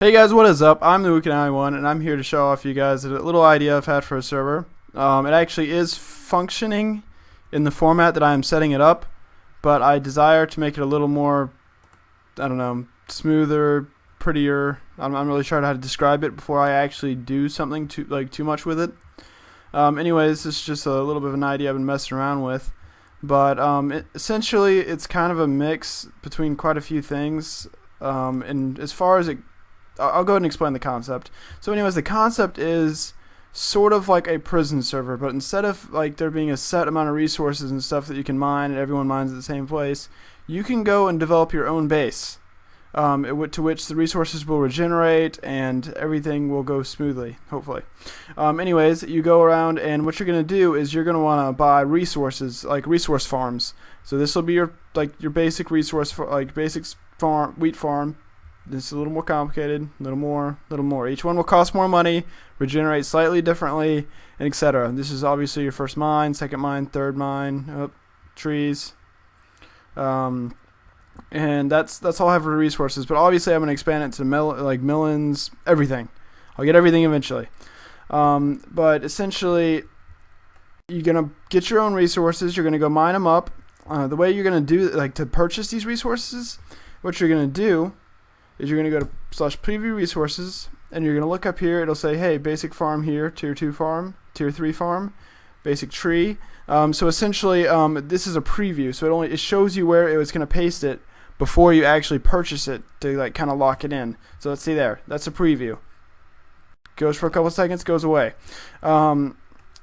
Hey guys, what is up? I'm the Ukinai one, and I'm here to show off you guys a little idea I've had for a server. It actually is functioning in the format that I am setting it up, but I desire to make it a little more, I don't know, smoother, prettier. I'm not really sure how to describe it before I actually do something too much with it. Anyways, this is just a little bit of an idea I've been messing around with, but essentially it's kind of a mix between quite a few things. And as far as I'll go ahead and explain the concept. So anyways, the concept is sort of like a prison server, but instead of like there being a set amount of resources and stuff that you can mine and everyone mines at the same place, you can go and develop your own base, to which the resources will regenerate and everything will go smoothly, hopefully. Anyways, you go around and what you're going to do is you're going to want to buy resources, like resource farms. So this will be your basic resource, basic farm, wheat farm. This is a little more complicated, a little more. Each one will cost more money, regenerate slightly differently, and etc. This is obviously your first mine, second mine, third mine, trees. And that's all I have for resources. But obviously I'm going to expand it to melons, everything. I'll get everything eventually. But essentially, you're going to get your own resources. You're going to go mine them up. The way you're going to do, to purchase these resources, what you're going to do is you're going to go to /preview resources, and you're going to look up here. It'll say, hey, basic farm here, tier 2 farm, tier 3 farm, basic tree. So essentially, this is a preview, so it shows you where it was going to paste it before you actually purchase it to kind of lock it in. So let's see there. That's a preview. Goes for a couple seconds, goes away. I'm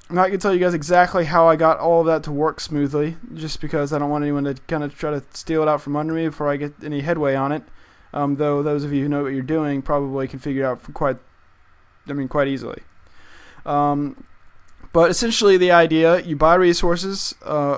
not going to tell you guys exactly how I got all of that to work smoothly, just because I don't want anyone to kind of try to steal it out from under me before I get any headway on it. Though those of you who know what you're doing probably can figure it out quite easily. But essentially the idea, you buy resources,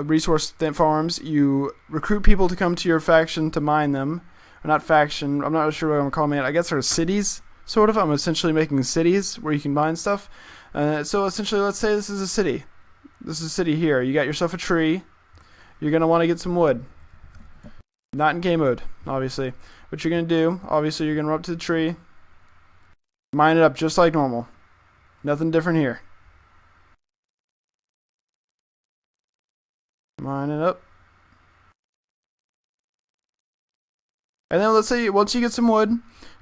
resource farms, you recruit people to come to your faction to mine them. Or not faction, I'm not sure what I'm calling it. I guess they're cities, sort of. I'm essentially making cities where you can mine stuff. So essentially, let's say this is a city. This is a city here. You got yourself a tree. You're going to want to get some wood. Not in game mode, obviously. What you're going to do, obviously you're going to run up to the tree, mine it up just like normal. Nothing different here. Mine it up. And then let's say once you get some wood,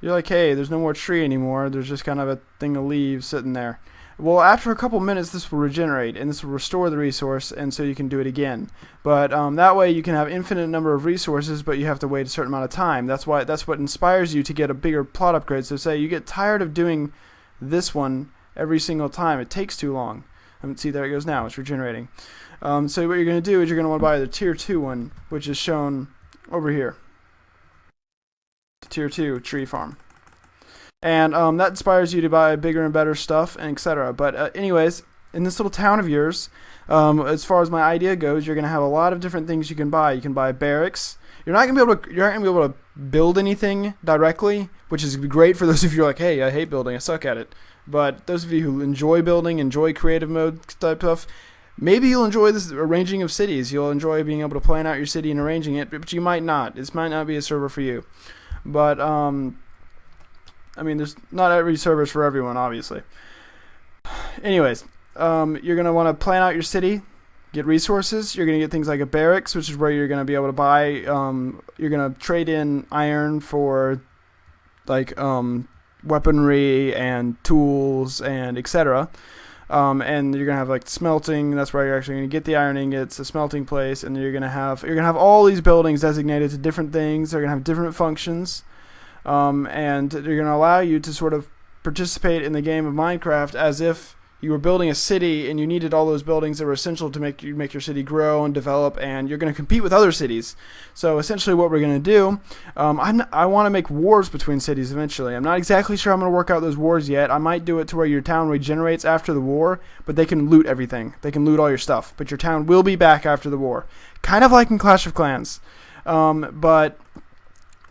you're like, hey, there's no more tree anymore. There's just kind of a thing of leaves sitting there. Well, after a couple minutes, this will regenerate, and this will restore the resource, and so you can do it again. But that way, you can have infinite number of resources, but you have to wait a certain amount of time. That's what inspires you to get a bigger plot upgrade. So say you get tired of doing this one every single time. It takes too long. See, there it goes now. It's regenerating. So what you're going to do is you're going to want to buy the tier 2 one, which is shown over here. The tier 2 tree farm. And that inspires you to buy bigger and better stuff, and etc. But anyways, in this little town of yours, as far as my idea goes, you're going to have a lot of different things you can buy. You can buy barracks. You're not going to be able to build anything directly, which is great for those of you who are like, hey, I hate building, I suck at it. But those of you who enjoy building, enjoy creative mode type stuff, maybe you'll enjoy this arranging of cities. You'll enjoy being able to plan out your city and arranging it, but you might not. This might not be a server for you. But there's not every server's for everyone, obviously. Anyways, you're going to want to plan out your city, get resources. You're going to get things like a barracks, which is where you're going to be able to buy, you're going to trade in iron for, weaponry and tools and etc. And you're going to have, smelting. That's where you're actually going to get the iron ingots, a smelting place, and you're going to have all these buildings designated to different things. They're going to have different functions. And they're going to allow you to sort of participate in the game of Minecraft as if you were building a city and you needed all those buildings that were essential to make your city grow and develop, and you're going to compete with other cities. So essentially what we're going to do, I want to make wars between cities eventually. I'm not exactly sure I'm going to work out those wars yet. I might do it to where your town regenerates after the war, but they can loot everything. They can loot all your stuff, but your town will be back after the war. Kind of like in Clash of Clans. But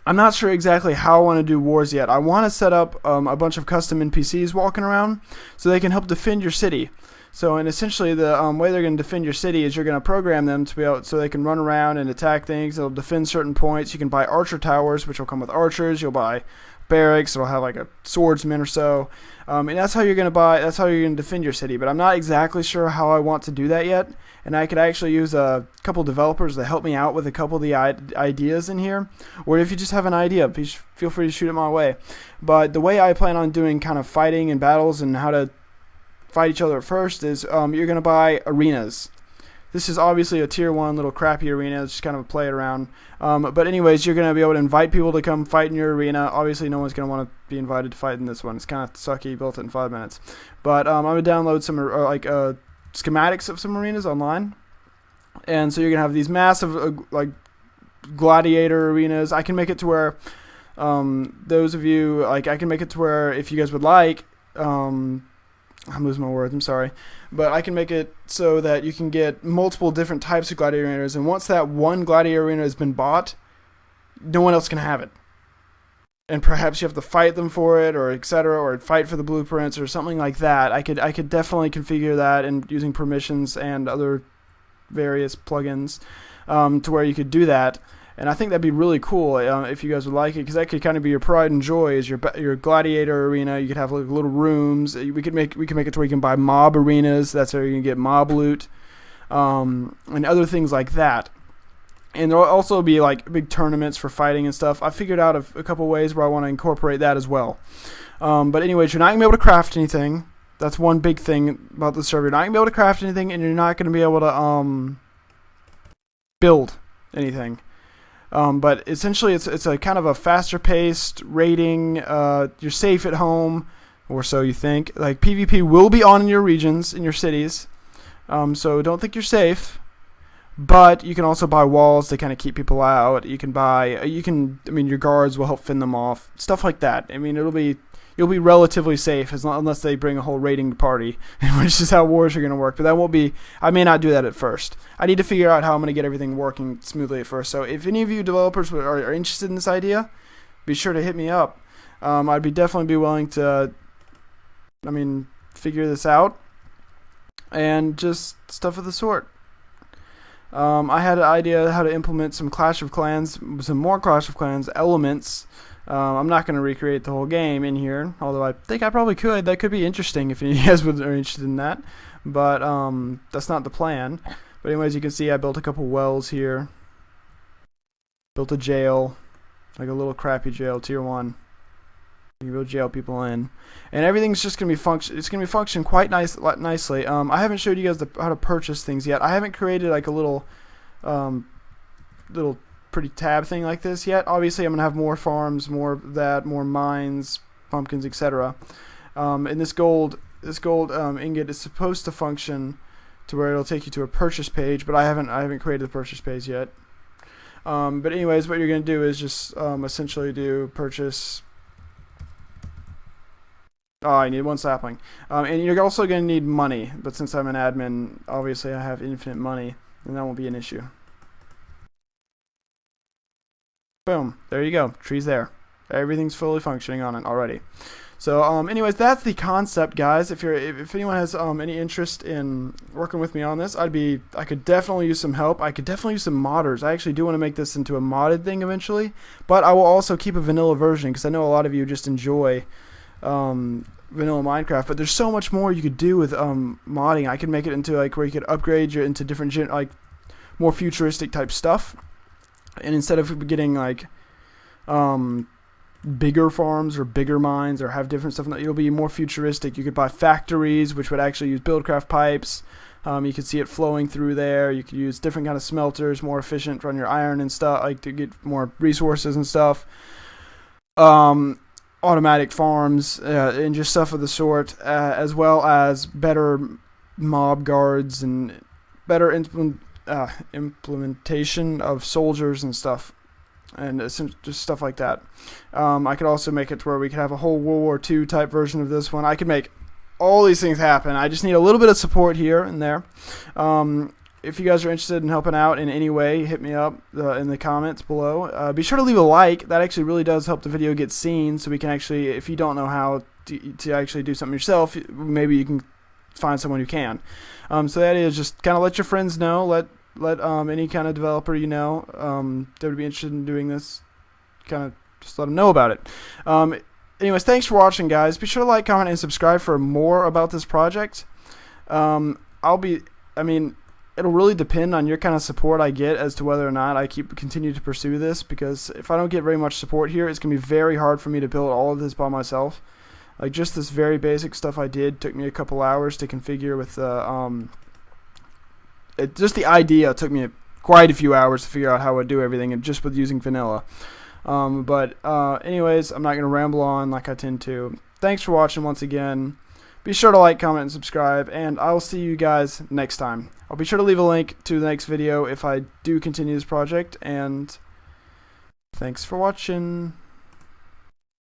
I'm not sure exactly how I want to do wars yet. I want to set up a bunch of custom NPCs walking around so they can help defend your city. So, and essentially the way they're going to defend your city is you're going to program them to be able, so they can run around and attack things. They'll defend certain points. You can buy archer towers, which will come with archers. You'll buy barracks. It'll have like a swordsman or so, and that's how you're going to buy. That's how you're going to defend your city. But I'm not exactly sure how I want to do that yet. And I could actually use a couple developers to help me out with a couple of the ideas in here. Or if you just have an idea, please feel free to shoot it my way. But the way I plan on doing kind of fighting and battles and how to fight each other first is you're going to buy arenas. This is obviously a tier 1 little crappy arena. It's just kind of a play it around. But anyways, you're going to be able to invite people to come fight in your arena. Obviously, no one's going to want to be invited to fight in this one. It's kind of sucky. Built it in 5 minutes. But I'm going to download some schematics of some arenas online. And so you're going to have these massive like gladiator arenas. I can make it to where those of you, like I can make it to where if you guys would like, I'm losing my words, I'm sorry. But I can make it so that you can get multiple different types of gladiator arenas, and once that one gladiator arena has been bought, no one else can have it. And perhaps you have to fight them for it, or etc., or fight for the blueprints, or something like that. I could definitely configure that and using permissions and other various plugins to where you could do that. And I think that'd be really cool if you guys would like it, because that could kind of be your pride and joy, is your gladiator arena. You could have like little rooms. We can make it to where you can buy mob arenas. That's where you can get mob loot, and other things like that. And there'll also be like big tournaments for fighting and stuff. I figured out a couple ways where I want to incorporate that as well. But anyways, you're not gonna be able to craft anything. That's one big thing about the server. You're not gonna be able to craft anything, and you're not gonna be able to build anything. But essentially, it's a kind of a faster paced rating. You're safe at home, or so you think. Like PvP will be on in your regions, in your cities. So don't think you're safe. But you can also buy walls to kind of keep people out. I mean, your guards will help fend them off. Stuff like that. I mean, you'll be relatively safe unless they bring a whole raiding party, which is how wars are going to work. But that won't be. I may not do that at first. I need to figure out how I'm going to get everything working smoothly at first. So if any of you developers are interested in this idea, be sure to hit me up. I'd definitely be willing to, figure this out and just stuff of the sort. I had an idea how to implement some more Clash of Clans elements. I'm not going to recreate the whole game in here, although I think I probably could. That could be interesting if you guys are interested in that. But that's not the plan. But anyways, you can see I built a couple wells here. Built a jail, like a little crappy jail, tier 1. You can go jail people in, and everything's just gonna be It's gonna be function quite nicely. I haven't showed you guys how to purchase things yet. I haven't created like a little pretty tab thing like this yet. Obviously, I'm gonna have more farms, more of that, more mines, pumpkins, etc. And this gold ingot is supposed to function to where it'll take you to a purchase page, but I haven't created the purchase page yet. But anyways, what you're gonna do is just essentially do purchase. Oh, I need 1 sapling. And you're also going to need money, but since I'm an admin, obviously I have infinite money, and that won't be an issue. Boom. There you go. Tree's there. Everything's fully functioning on it already. So, anyways, that's the concept, guys. If anyone has any interest in working with me on this, I could definitely use some help. I could definitely use some modders. I actually do want to make this into a modded thing eventually, but I will also keep a vanilla version, because I know a lot of you just enjoy vanilla Minecraft, but there's so much more you could do with modding. I could make it into like where you could upgrade into different like more futuristic type stuff, and instead of getting like bigger farms or bigger mines or have different stuff, it'll be more futuristic. You could buy factories which would actually use buildcraft pipes. You could see it flowing through there. You could use different kind of smelters, more efficient, run your iron and stuff, like to get more resources and stuff. Automatic farms and just stuff of the sort, as well as better mob guards and better implementation of soldiers and stuff, and just stuff like that. I could also make it to where we could have a whole World War II type version of this one. I could make all these things happen. I just need a little bit of support here and there. If you guys are interested in helping out in any way, hit me up in the comments below. Be sure to leave a like. That actually really does help the video get seen, so we can actually, if you don't know how to actually do something yourself, maybe you can find someone who can. So the idea is just kind of let your friends know, let any kind of developer you know that would be interested in doing this, kind of just let them know about it. Anyways, thanks for watching, guys. Be sure to like, comment, and subscribe for more about this project. It'll really depend on your kind of support I get as to whether or not I continue to pursue this, because if I don't get very much support here, it's going to be very hard for me to build all of this by myself. Like, just this very basic stuff I did took me a couple hours to configure with just the idea took me quite a few hours to figure out how I would do everything, and just with using vanilla. Anyways, I'm not going to ramble on like I tend to. Thanks for watching once again. Be sure to like, comment, and subscribe, and I will see you guys next time. I'll be sure to leave a link to the next video if I do continue this project, and thanks for watching.